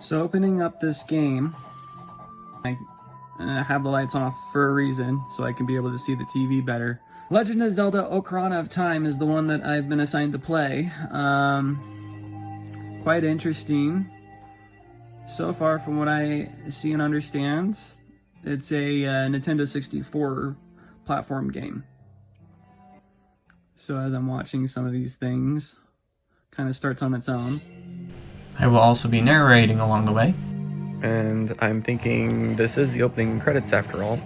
So opening up this game, I have the lights off for a reason, so I can be able to see the TV better. Legend of Zelda Ocarina of Time is the one that I've been assigned to play. Quite interesting. So far from what I see and understand, it's a Nintendo 64 platform game. So as I'm watching some of these things, kind of starts on its own. I will also be narrating along the way. And I'm thinking this is the opening credits after all,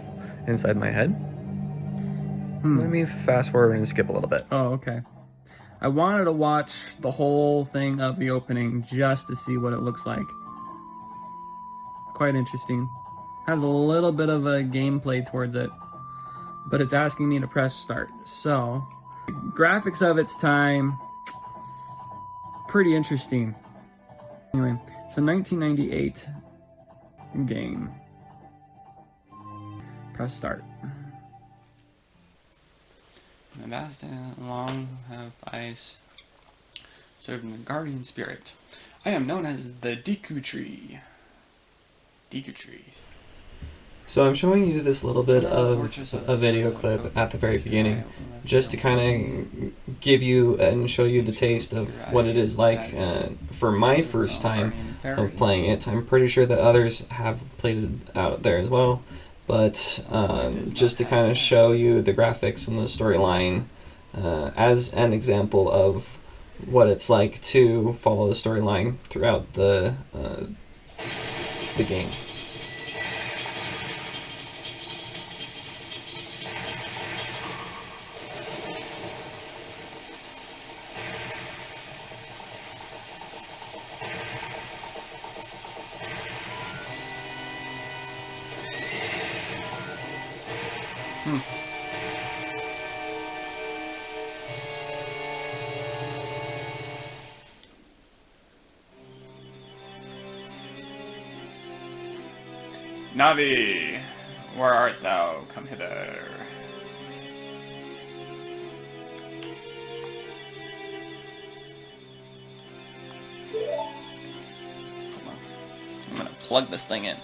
inside my head. Let me fast forward and skip a little bit. Oh, okay. I wanted to watch the whole thing of the opening just to see what it looks like. Quite interesting. Has a little bit of a gameplay towards it, but it's asking me to press start. So, graphics of its time, pretty interesting. Anyway, it's a 1998 game. Press start. The vast and long have eyes served in the guardian spirit. I am known as the Deku Tree. Deku Trees. So I'm showing you this little bit of a video clip at the very beginning, just to kind of give you and show you the taste of what it is like for my first time of playing it. I'm pretty sure that others have played it out there as well, but just to kind of show you the graphics and the storyline as an example of what it's like to follow the storyline throughout the game. Navi, where art thou? Come hither. Hold on. I'm gonna plug this thing in.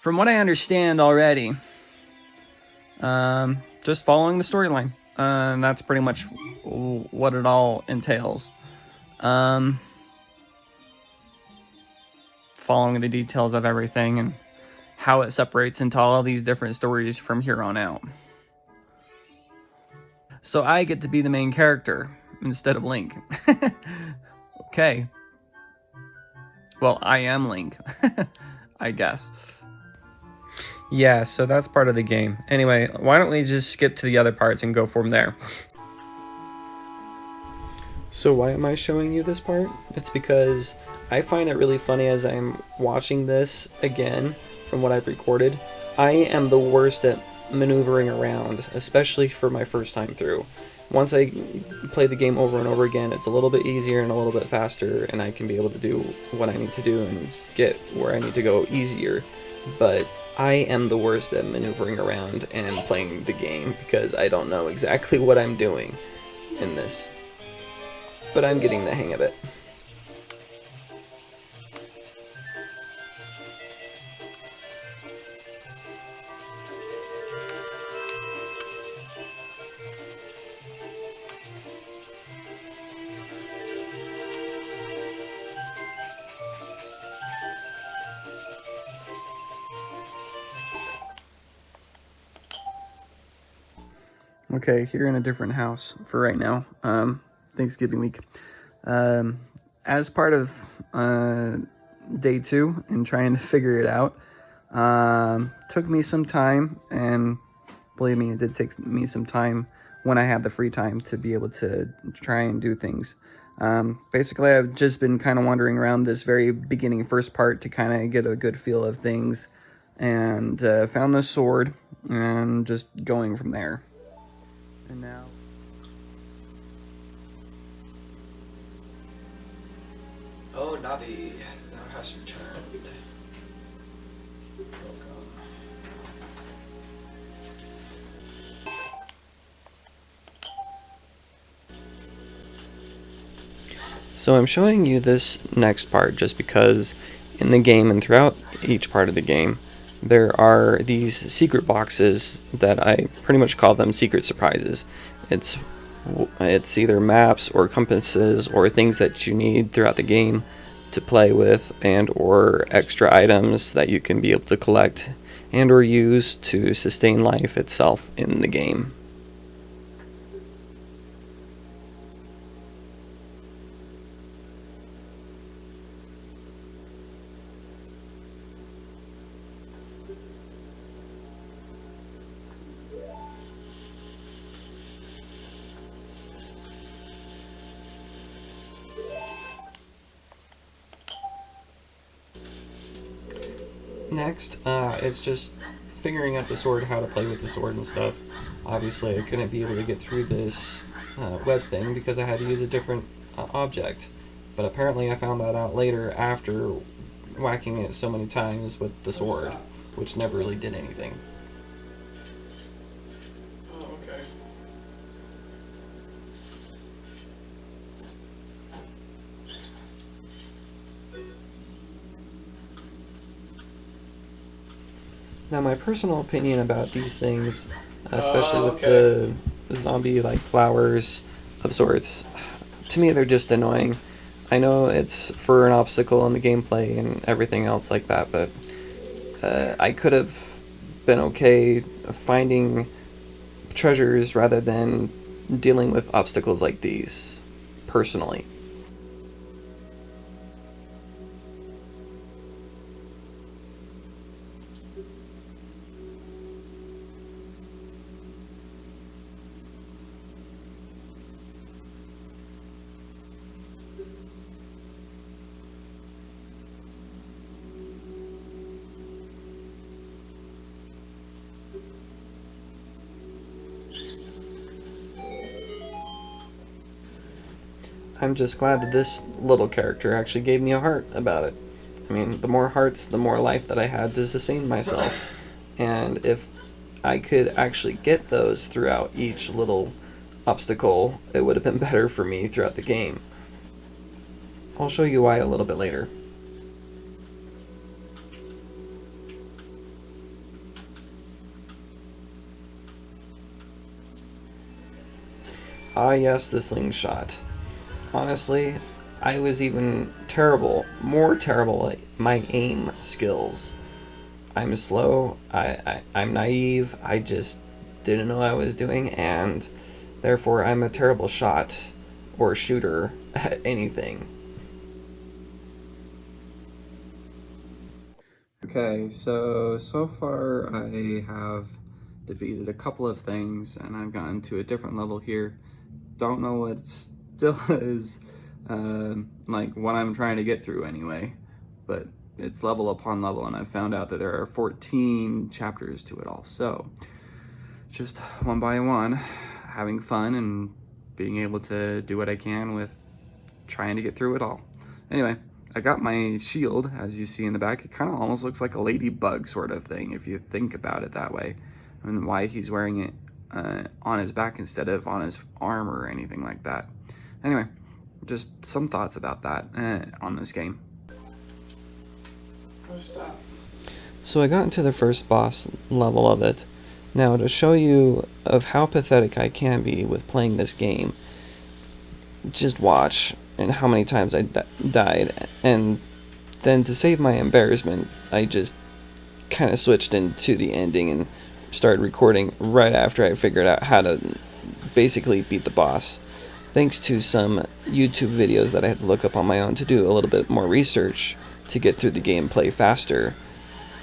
From what I understand already, just following the storyline. That's pretty much what it all entails. Following the details of everything and how it separates into all these different stories from here on out. So I get to be the main character instead of Link. Okay. Well, I am Link, I guess. Yeah, so that's part of the game. Anyway, why don't we just skip to the other parts and go from there? So why am I showing you this part? It's because I find it really funny as I'm watching this again from what I've recorded. I am the worst at maneuvering around, especially for my first time through. Once I play the game over and over again, it's a little bit easier and a little bit faster, and I can be able to do what I need to do and get where I need to go easier. But I am the worst at maneuvering around and playing the game because I don't know exactly what I'm doing in this. But I'm getting the hang of it. Okay, here in a different house for right now. Thanksgiving week. Um, as part of day 2 and trying to figure it out, took me some time, and believe me, it did take me some time when I had the free time to be able to try and do things. Basically, I've just been kind of wandering around this very beginning first part to kind of get a good feel of things, and found this sword, and just going from there. And now. Oh, Navi, thou hast returned. Welcome. So I'm showing you this next part just because in the game and throughout each part of the game, there are these secret boxes that I pretty much call them secret surprises. It's it's either maps or compasses or things that you need throughout the game to play with, and or extra items that you can be able to collect and or use to sustain life itself in the game. Next, it's just figuring out the sword, how to play with the sword and stuff. Obviously, I couldn't be able to get through this web thing because I had to use a different object. But apparently I found that out later after whacking it so many times with the sword, which never really did anything. Oh, okay. Now, my personal opinion about these things, especially with okay. the zombie-like flowers of sorts, to me they're just annoying. I know it's for an obstacle in the gameplay and everything else like that, but I could have been okay finding treasures rather than dealing with obstacles like these, personally. I'm just glad that this little character actually gave me a heart about it. I mean, the more hearts, the more life that I had to sustain myself. And if I could actually get those throughout each little obstacle, it would have been better for me throughout the game. I'll show you why a little bit later. Ah yes, the slingshot. Honestly, I was even more terrible at my aim skills. I'm slow, I'm naive, I just didn't know what I was doing, and therefore I'm a terrible shot or shooter at anything. Okay, so far I have defeated a couple of things, and I've gotten to a different level here. Don't know what it still is, like what I'm trying to get through anyway, but it's level upon level, and I've found out that there are 14 chapters to it all. So just one by one, having fun and being able to do what I can with trying to get through it all. Anyway, I got my shield, as you see in the back. It kind of almost looks like a ladybug sort of thing, if you think about it that way, and why he's wearing it on his back instead of on his arm or anything like that. Anyway, just some thoughts about that on this game. Stop. So I got into the first boss level of it. Now, to show you of how pathetic I can be with playing this game, just watch and how many times I died, and then to save my embarrassment, I just kind of switched into the ending and started recording right after I figured out how to basically beat the boss. Thanks to some YouTube videos that I had to look up on my own to do a little bit more research to get through the gameplay faster,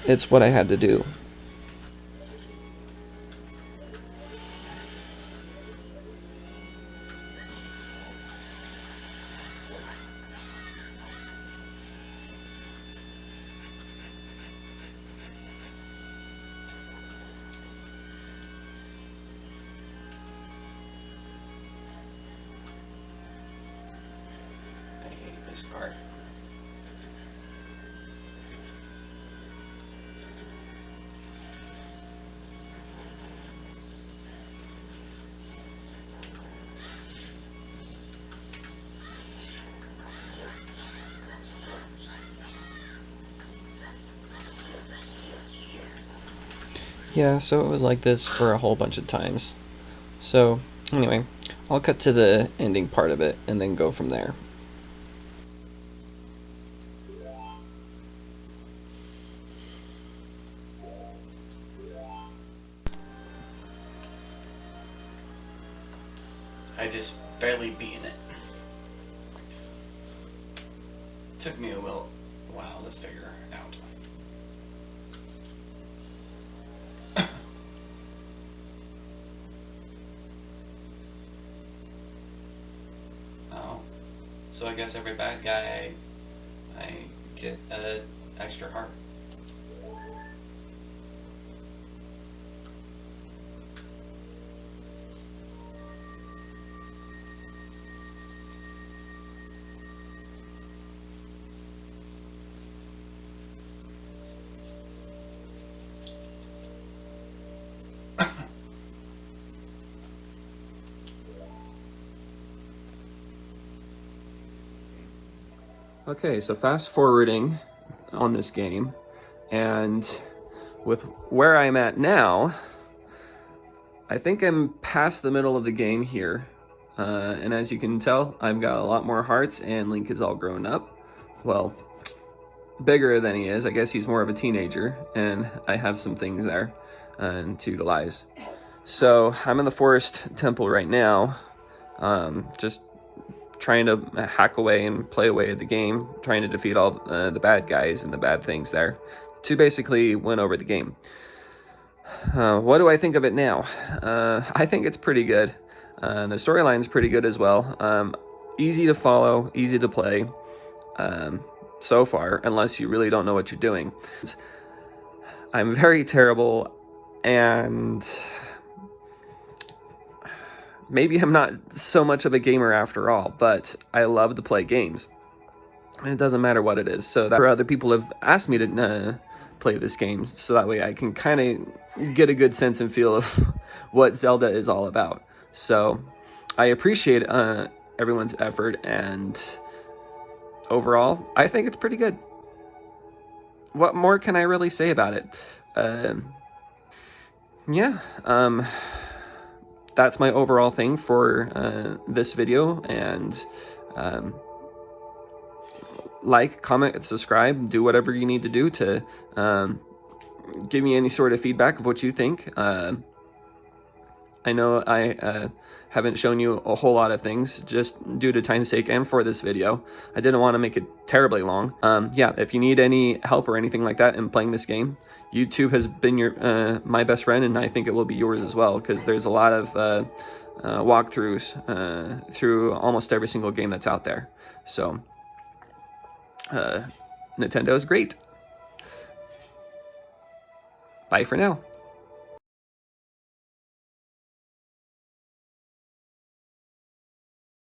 it's what I had to do. I hate this part. Yeah, so it was like this for a whole bunch of times. So, anyway, I'll cut to the ending part of it and then go from there. I just barely beaten it. Took me a while to figure out. Oh, so I guess every bad guy I get an extra heart. Okay, so fast forwarding on this game, and with where I'm at now, I think I'm past the middle of the game here. And as you can tell, I've got a lot more hearts and Link is all grown up. Well, bigger than he is. I guess he's more of a teenager, and I have some things there to utilize. So I'm in the forest temple right now, just trying to hack away and play away at the game, trying to defeat all the bad guys and the bad things there to basically win over the game. What do I think of it now? I think it's pretty good. The storyline's pretty good as well. Easy to follow, easy to play so far, unless you really don't know what you're doing. I'm very terrible, and maybe I'm not so much of a gamer after all, but I love to play games. It doesn't matter what it is. So that other people have asked me to play this game, so that way I can kind of get a good sense and feel of what Zelda is all about. So I appreciate everyone's effort, and overall, I think it's pretty good. What more can I really say about it? Yeah, that's my overall thing for this video, and like, comment, subscribe, do whatever you need to do to give me any sort of feedback of what you think. I know I haven't shown you a whole lot of things just due to time's sake and for this video. I didn't want to make it terribly long. Yeah, if you need any help or anything like that in playing this game, YouTube has been my best friend, and I think it will be yours as well, because there's a lot of walkthroughs through almost every single game that's out there. So Nintendo is great. Bye for now.